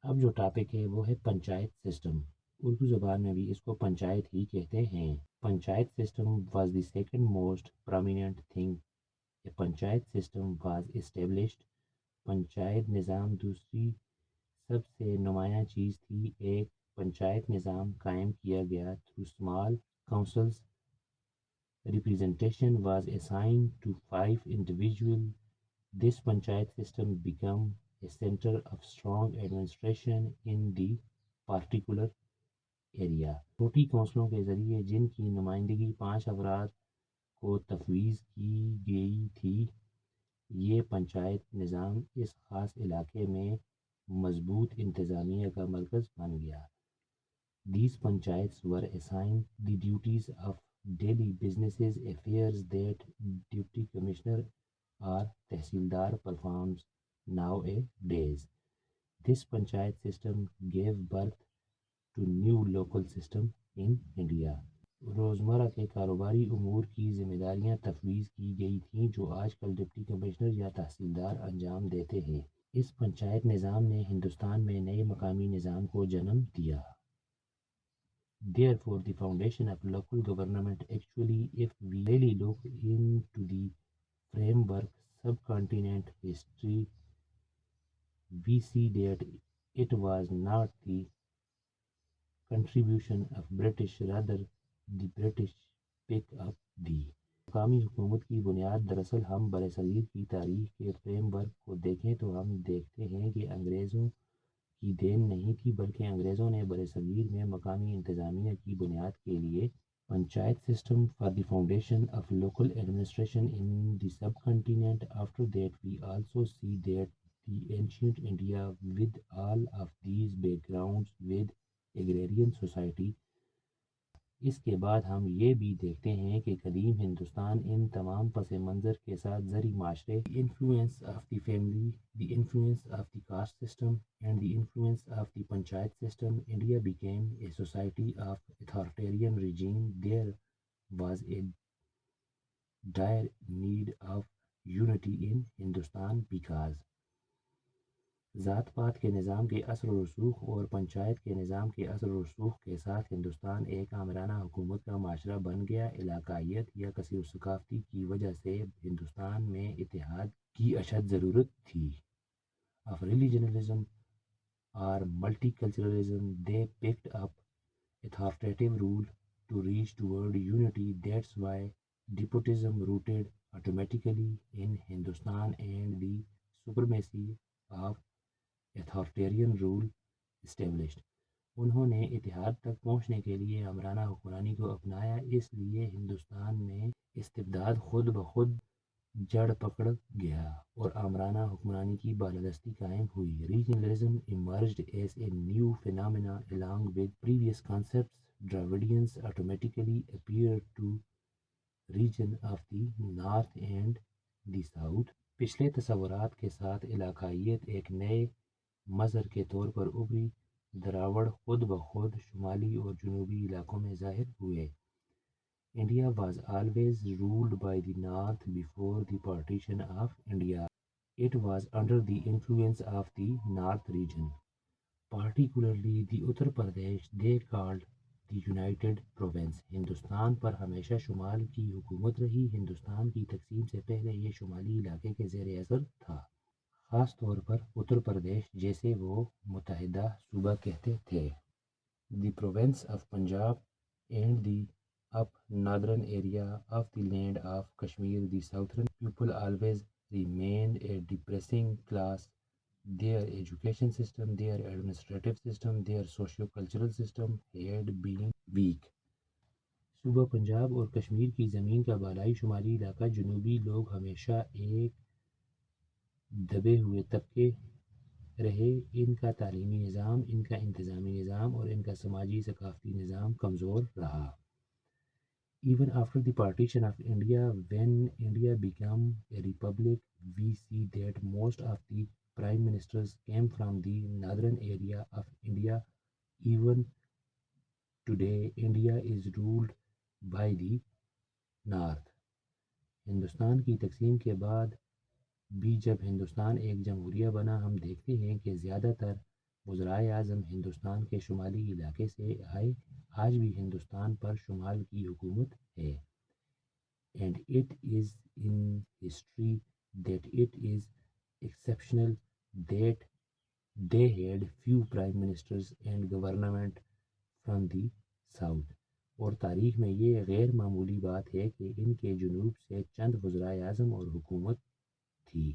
اب جو ٹاپک ہے وہ ہے پنچایت سسٹم. اردو زبان میں بھی اس کو پنچایت ہی کہتے ہیں. Panchayat system was the second most prominent thing. A panchayat system was established. Panchayat نظام دوسری سب سے نمایاں چیز تھی. ایک پنچایت نظام قائم کیا گیا through small councils. Representation was assigned to 5 individuals. This panchayat system became a center of strong administration in the particular area. چھوٹی کونسلوں کے ذریعے جن کی نمائندگی 5 افراد کو تفویض کی گئی تھی، یہ پنچایت نظام اس خاص علاقے میں مضبوط انتظامیہ کا مرکز بن گیا. These panchayats were assigned the duties of daily business affairs that Deputy Commissioner or Tehsildar performs nowadays. This panchayat system gave birth to new local system in India. روزمرہ کے کاروباری امور کی ذمہ داریاں تفویض کی گئی تھیں جو آج کل ڈپٹی کمشنر یا تحصیلدار انجام دیتے ہیں. اس پنچایت نظام نے ہندوستان میں نئے مقامی نظام کو جنم دیا. Therefore, the foundation of local government actually, if we really look into the framework subcontinent history, we see that it was not the contribution of British, rather the British pick up the. مقامی حکومت کی بنیاد دراصل ہم برصغیر کی تاریخ کے فریم ورک کو دیکھیں تو ہم دیکھتے ہیں کہ انگریزوں کی دین نہیں تھی، بلکہ انگریزوں نے برصغیر میں مقامی انتظامیہ کی بنیاد کے لیے panchayat system for the foundation of local administration in the subcontinent. After that we also see that the ancient India with all of these backgrounds with agrarian society. اس کے بعد ہم یہ بھی دیکھتے ہیں کہ قدیم ہندوستان ان تمام پس منظر کے ساتھ زرعی معاشرے the influence of the family, the influence of the caste system and the influence of the panchayat system. India became a society of authoritarian regime. There was a dire need of unity in Hindustan because ذات پات کے نظام کے اثر و رسوخ اور پنچایت کے نظام کے اثر و رسوخ کے ساتھ ہندوستان ایک آمرانہ حکومت کا معاشرہ بن گیا. علاقائیت یا کثیر ثقافتی کی وجہ سے ہندوستان میں اتحاد کی اشد ضرورت تھی. Of religionalism or multiculturalism, they picked up authoritative rule to reach toward unity. That's why despotism rooted automatically in Hindustan and the supremacy of authoritarian rule established. انہوں نے اتحاد تک پہنچنے کے لیے آمرانہ حکمرانی کو اپنایا، اس لیے ہندوستان میں استبداد خود بخود جڑ پکڑ گیا اور آمرانہ حکمرانی کی بالادستی قائم ہوئی. Regionalism emerged as a new phenomena along with previous concepts. Dravidians automatically appeared to region of the north and the south. پچھلے تصورات کے ساتھ علاقائیت ایک نئے مظہر کے طور پر ابھری. دراوڑ خود بخود شمالی اور جنوبی علاقوں میں ظاہر ہوئے. India was always ruled by the north before the partition of India. It was under the influence of the north region, particularly the Uttar Pradesh they called the United Province. Hindustan پر ہمیشہ شمال کی حکومت رہی. ہندوستان کی تقسیم سے پہلے یہ شمالی علاقے کے زیر اثر تھا، خاص طور پر اتر پردیش جسے وہ متحدہ صوبہ کہتے تھے. The province of Punjab and the up northern area of the land of Kashmir, the southern people always remained a depressing class. Their education system, their administrative system, their socio-cultural system had been weak. صوبہ پنجاب اور کشمیر کی زمین کا بالائی شمالی علاقہ جنوبی لوگ ہمیشہ ایک دبے ہوئے طبقے رہے. ان کا تعلیمی نظام، ان کا انتظامی نظام اور ان کا سماجی ثقافتی نظام کمزور رہا. Even after the partition of India, when India became a republic, we see that most of the prime ministers came from the northern area of India. Even today, India is ruled by the north. Hindustan کی تقسیم کے بعد بھی جب ہندوستان ایک جمہوریہ بنا، ہم دیکھتے ہیں کہ زیادہ تر وزرائے اعظم ہندوستان کے شمالی علاقے سے آئے. آج بھی ہندوستان پر شمال کی حکومت ہے. And it is in history that it is exceptional that they had few prime ministers and government from the south. اور تاریخ میں یہ غیر معمولی بات ہے کہ ان کے جنوب سے چند وزرائے اعظم اور حکومت تھی.